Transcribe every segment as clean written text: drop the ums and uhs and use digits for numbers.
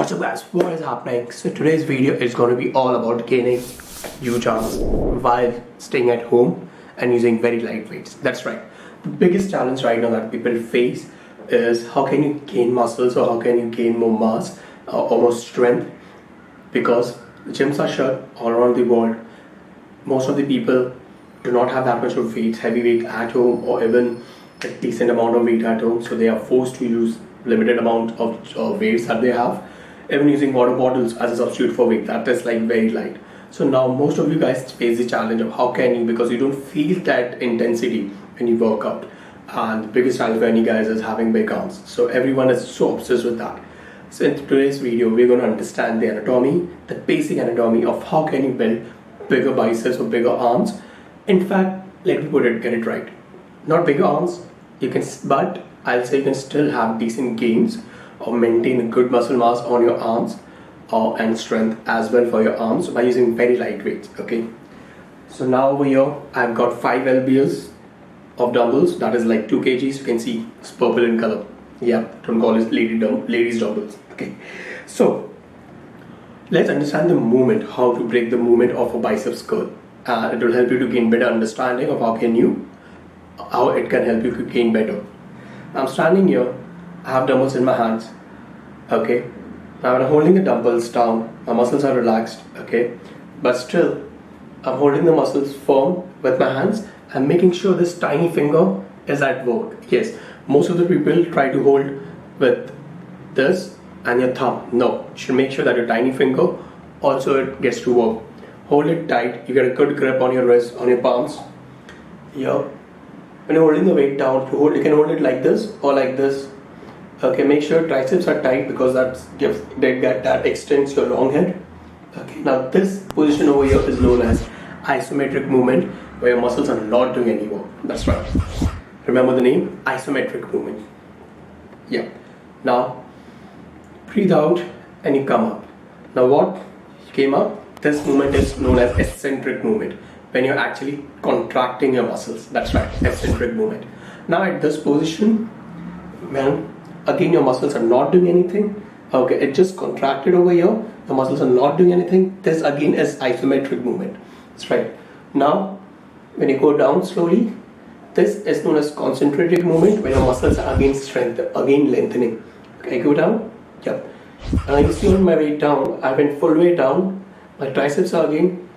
What's up guys, what is happening? So today's video is going to be all about gaining huge arms while staying at home and using very light weights. That's right. The biggest challenge right now that people face is how can you gain muscles or how can you gain more mass or more strength, because the gyms are shut all around the world. Most of the people do not have that much of weights, heavy weight at home, or even a decent amount of weight at home, so they are forced to use limited amount of weights that they have, even using water bottles as a substitute for weight that is like very light. So now most of you guys face the challenge of how can you, because you don't feel that intensity when you work out, and the biggest challenge for any guys is having big arms. So everyone is so obsessed with that. So in today's video we're going to understand the anatomy, the basic anatomy of how can you build bigger biceps or bigger arms. In fact, let me put it, get it right, not bigger arms, you can, but I'll say you can still have decent gains or maintain a good muscle mass on your arms and strength as well for your arms by using very light weights. Okay, so now over here I've got 5 lbs of dumbbells, that is like 2 kgs. You can see it's purple in color. Yeah, don't call it ladies dumbbells. Okay, so let's understand the movement, how to break the movement of a biceps curl. It will help you to gain better understanding of how it can help you to gain better. I'm standing here, I have dumbbells in my hands. Okay, now when I'm holding the dumbbells down, my muscles are relaxed. Okay, but still I'm holding the muscles firm with my hands. I'm making sure this tiny finger is at work. Yes, most of the people try to hold with this and your thumb. No, you should make sure that your tiny finger also it gets to work. Hold it tight, you get a good grip on your wrist, on your palms. Here, when you're holding the weight down, you can hold it like this or like this. Okay, make sure triceps are tight because that extends your long head. Okay, now this position over here is known as isometric movement, where your muscles are not doing any work. That's right. Remember the name, isometric movement. Yeah. Now breathe out and you come up. Now what came up? This movement is known as eccentric movement, when you're actually contracting your muscles. That's right, eccentric movement. Now at this position, when again your muscles are not doing anything, okay, it just contracted over here, the muscles are not doing anything, this again is isometric movement. That's right. Now when you go down slowly, this is known as concentric movement, when your muscles are again lengthening. Okay, go down. Yep. And you see on my way down, I went full way down, my triceps are again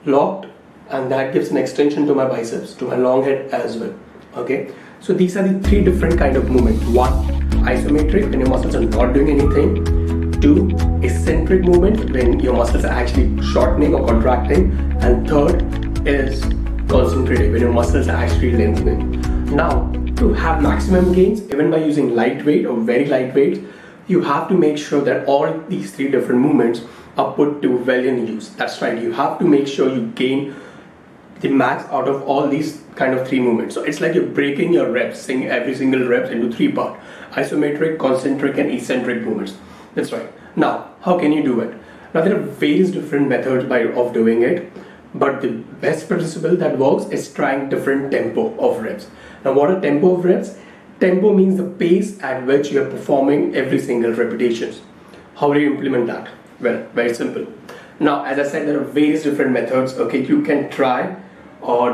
locked, and that gives an extension to my biceps, to my long head as well. Okay, so these are the 3 different kind of movement. 1, isometric, when your muscles are not doing anything. 2, eccentric movement, when your muscles are actually shortening or contracting. And 3rd is concentric, when your muscles are actually lengthening. Now, to have maximum gains, even by using lightweight or very lightweight, you have to make sure that all these 3 different movements are put to well in use. That's right, you have to make sure you gain the max out of all these kind of 3 movements. So it's like you're breaking your reps, saying every single reps into 3 parts: isometric, concentric and eccentric movements. That's right. Now how can you do it? Now there are various different methods of doing it, but the best principle that works is trying different tempo of reps. Now what are tempo of reps? Tempo means the pace at which you are performing every single repetitions. How do you implement that? Well, very simple. Now as I said, there are various different methods. Okay, you can try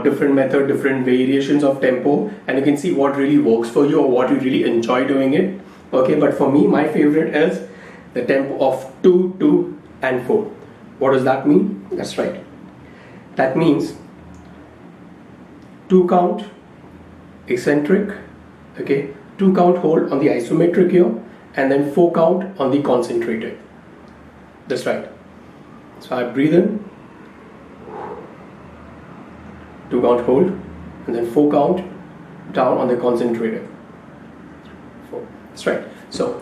different method, different variations of tempo, and you can see what really works for you or what you really enjoy doing it. Okay, but for me, my favorite is the tempo of 2, 2 and 4. What does that mean? That's right, that means 2 count eccentric, okay, 2 count hold on the isometric here, and then 4 count on the concentrated. That's right. So I breathe in, 2 count hold, and then 4 count down on the concentrated. 4. That's right. So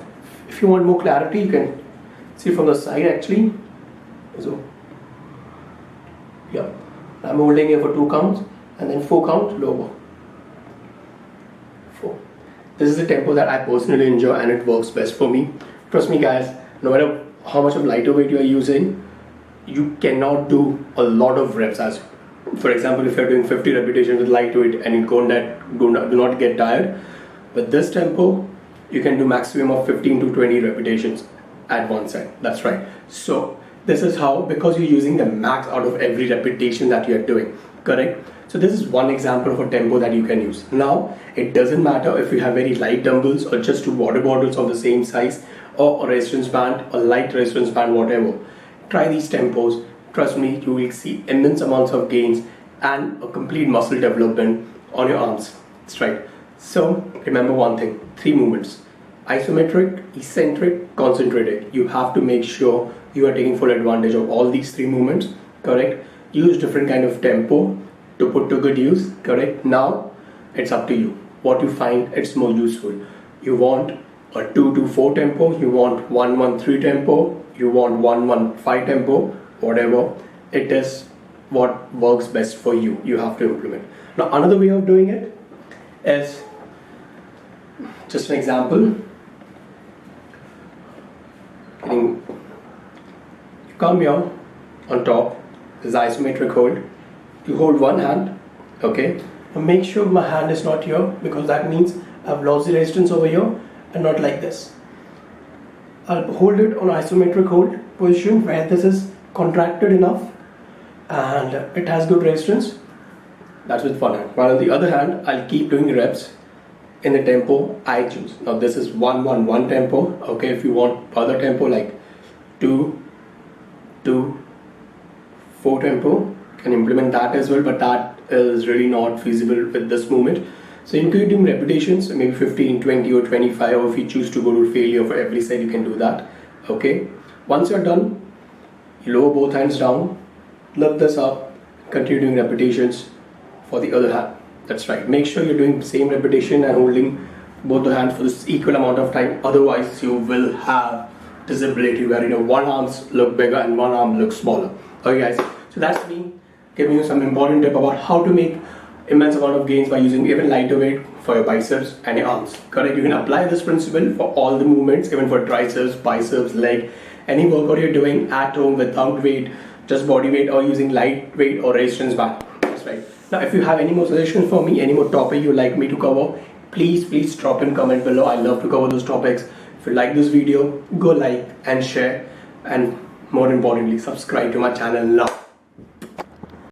if you want more clarity, you can see from the side actually. So yeah, I'm holding here for 2 counts and then 4 count lower. 4. This is the tempo that I personally enjoy and it works best for me. Trust me guys, no matter how much of lighter weight you are using, you cannot do a lot of reps. As for example, if you're doing 50 repetitions with lightweight and you do not get tired, with this tempo you can do maximum of 15 to 20 repetitions at one side. That's right. So this is how, because you're using the max out of every repetition that you're doing, correct? So this is one example of a tempo that you can use. Now, it doesn't matter if you have very light dumbbells or just two water bottles of the same size or a resistance band, a light resistance band, whatever. Try these tempos. Trust me, you will see immense amounts of gains and a complete muscle development on your arms. That's right. So remember one thing, 3 movements: isometric, eccentric, concentrated. You have to make sure you are taking full advantage of all these 3 movements, correct? Use different kind of tempo to put to good use, correct? Now it's up to you what you find it's more useful. You want a 2-4 tempo, you want 1-1-3 tempo, you want 1-1-5 tempo, whatever it is, what works best for you, you have to implement. Now another way of doing it is just an example. You come here on top, this isometric hold. You hold one hand, okay? Now make sure my hand is not here, because that means I've lost the resistance over here, and not like this. I'll hold it on isometric hold position where this is contracted enough and it has good resistance. That's with one hand. While on the other hand, I'll keep doing reps in the tempo I choose. Now this is 1-1-1 tempo, okay? If you want other tempo like 2-2-4 tempo, can implement that as well, but that is really not feasible with this movement. So you can do repetitions, maybe 15, 20 or 25, or if you choose to go to failure for every set, you can do that, okay? Once you're done, you lower both hands down, lift this up, continue doing repetitions for the other hand. That's right. Make sure you're doing the same repetition and holding both the hands for this equal amount of time. Otherwise, you will have disability where one arms look bigger and one arm looks smaller. Okay, guys. So that's me giving you some important tip about how to make immense amount of gains by using even lighter weight for your biceps and your arms. Correct? You can apply this principle for all the movements, even for triceps, biceps, leg, any workout you're doing at home without weight, just body weight, or using light weight or resistance band. That's right. Now, if you have any more suggestions for me, any more topic you'd like me to cover, please drop in comment below. I love to cover those topics. If you like this video, go like and share, and more importantly, subscribe to my channel now.